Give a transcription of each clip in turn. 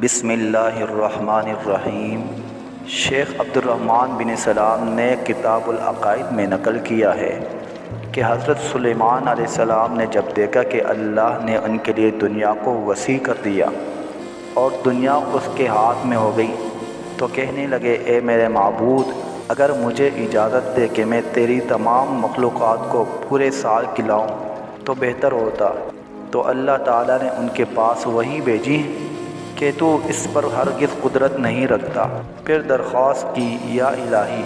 بسم اللہ الرحمن الرحیم۔ شیخ عبد الرحمن بن سلام نے کتاب العقائد میں نقل کیا ہے کہ حضرت سلیمان علیہ السلام نے جب دیکھا کہ اللہ نے ان کے لیے دنیا کو وسیع کر دیا اور دنیا اس کے ہاتھ میں ہو گئی تو کہنے لگے، اے میرے معبود، اگر مجھے اجازت دے کہ میں تیری تمام مخلوقات کو پورے سال کھلاؤں تو بہتر ہوتا۔ تو اللہ تعالیٰ نے ان کے پاس وحی بھیجی کہ تو اس پر ہرگز قدرت نہیں رکھتا۔ پھر درخواست کی، یا الہی،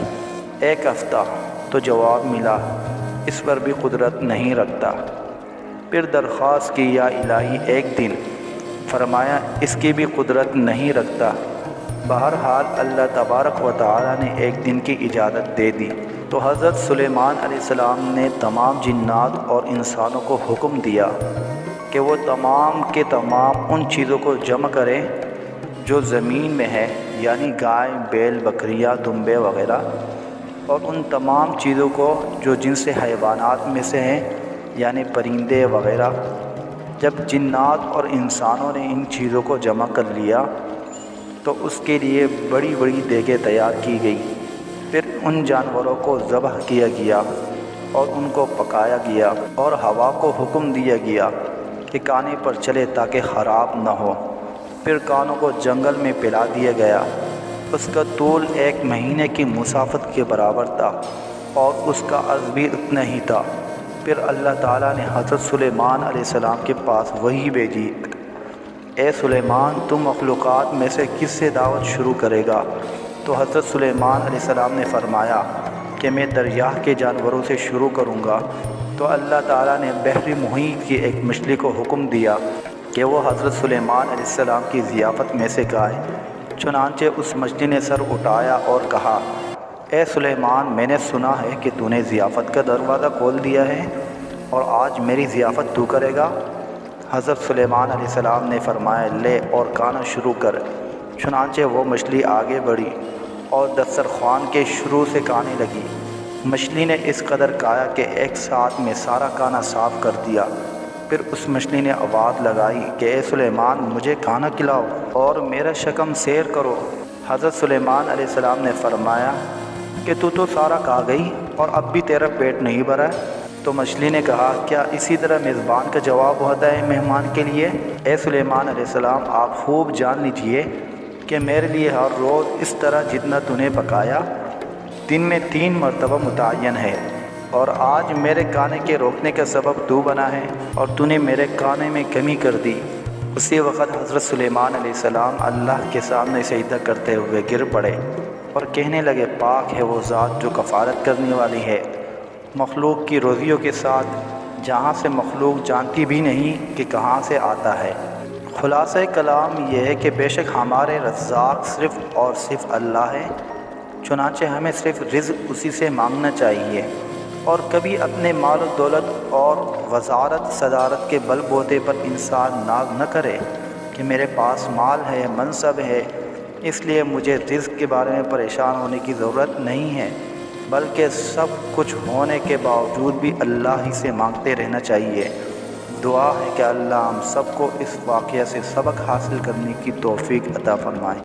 ایک ہفتہ، تو جواب ملا، اس پر بھی قدرت نہیں رکھتا۔ پھر درخواست کی، یا الہی، ایک دن، فرمایا اس کی بھی قدرت نہیں رکھتا۔ بہرحال اللہ تبارک و تعالیٰ نے ایک دن کی اجازت دے دی تو حضرت سلیمان علیہ السلام نے تمام جنات اور انسانوں کو حکم دیا کہ وہ تمام کے تمام ان چیزوں کو جمع کریں جو زمین میں ہے، یعنی گائے، بیل، بکریاں، دمبے وغیرہ، اور ان تمام چیزوں کو جو جن سے حیوانات میں سے ہیں، یعنی پرندے وغیرہ۔ جب جنات اور انسانوں نے ان چیزوں کو جمع کر لیا تو اس کے لیے بڑی بڑی دیگیں تیار کی گئی۔ پھر ان جانوروں کو ذبح کیا گیا اور ان کو پکایا گیا، اور ہوا کو حکم دیا گیا کہ کانے پر چلے تاکہ خراب نہ ہو۔ پھر کانوں کو جنگل میں پھیلا دیا گیا۔ اس کا طول 1 مہینے کی مسافت کے برابر تھا اور اس کا عرض بھی اتنا ہی تھا۔ پھر اللہ تعالیٰ نے حضرت سلیمان علیہ السلام کے پاس وحی بھیجی، اے سلیمان، تم مخلوقات میں سے کس سے دعوت شروع کرے گا؟ تو حضرت سلیمان علیہ السلام نے فرمایا کہ میں دریا کے جانوروں سے شروع کروں گا۔ تو اللہ تعالیٰ نے بحر محیط کی ایک مچھلی کو حکم دیا کہ وہ حضرت سلیمان علیہ السلام کی ضیافت میں سے کھائے۔ چنانچہ اس مچھلی نے سر اٹھایا اور کہا، اے سلیمان، میں نے سنا ہے کہ تو نے ضیافت کا دروازہ کھول دیا ہے اور آج میری ضیافت تو کرے گا۔ حضرت سلیمان علیہ السلام نے فرمایا، لے اور کھانا شروع کر۔ چنانچہ وہ مچھلی آگے بڑھی اور دسترخوان کے شروع سے کھانے لگی۔ مچھلی نے اس قدر کھایا کہ ایک ساتھ میں سارا کھانا صاف کر دیا۔ پھر اس مچھلی نے آواز لگائی کہ اے سلیمان، مجھے کھانا کھلاؤ اور میرا شکم سیر کرو۔ حضرت سلیمان علیہ السلام نے فرمایا کہ تو سارا کھا گئی اور اب بھی تیرا پیٹ نہیں بھرا ہے؟ تو مچھلی نے کہا، کیا اسی طرح میزبان کا جواب ہوتا ہے مہمان کے لیے؟ اے سلیمان علیہ السلام، آپ خوب جان لیجئے کہ میرے لیے ہر روز اس طرح جتنا تو نے پکایا، دن میں 3 مرتبہ متعین ہے، اور آج میرے کھانے کے روکنے کا سبب تو بنا ہے اور تو نے میرے کھانے میں کمی کر دی۔ اسی وقت حضرت سلیمان علیہ السلام اللہ کے سامنے سجدہ کرتے ہوئے گر پڑے اور کہنے لگے، پاک ہے وہ ذات جو کفارت کرنے والی ہے مخلوق کی روزیوں کے ساتھ، جہاں سے مخلوق جانتی بھی نہیں کہ کہاں سے آتا ہے۔ خلاصہ کلام یہ ہے کہ بے شک ہمارے رزاق صرف اور صرف اللہ ہے، چنانچہ ہمیں صرف رزق اسی سے مانگنا چاہیے، اور کبھی اپنے مال و دولت اور وزارت صدارت کے بل بوتے پر انسان ناز نہ کرے کہ میرے پاس مال ہے، منصب ہے، اس لیے مجھے رزق کے بارے میں پریشان ہونے کی ضرورت نہیں ہے، بلکہ سب کچھ ہونے کے باوجود بھی اللہ ہی سے مانگتے رہنا چاہیے۔ دعا ہے کہ اللہ ہم سب کو اس واقعہ سے سبق حاصل کرنے کی توفیق عطا فرمائے۔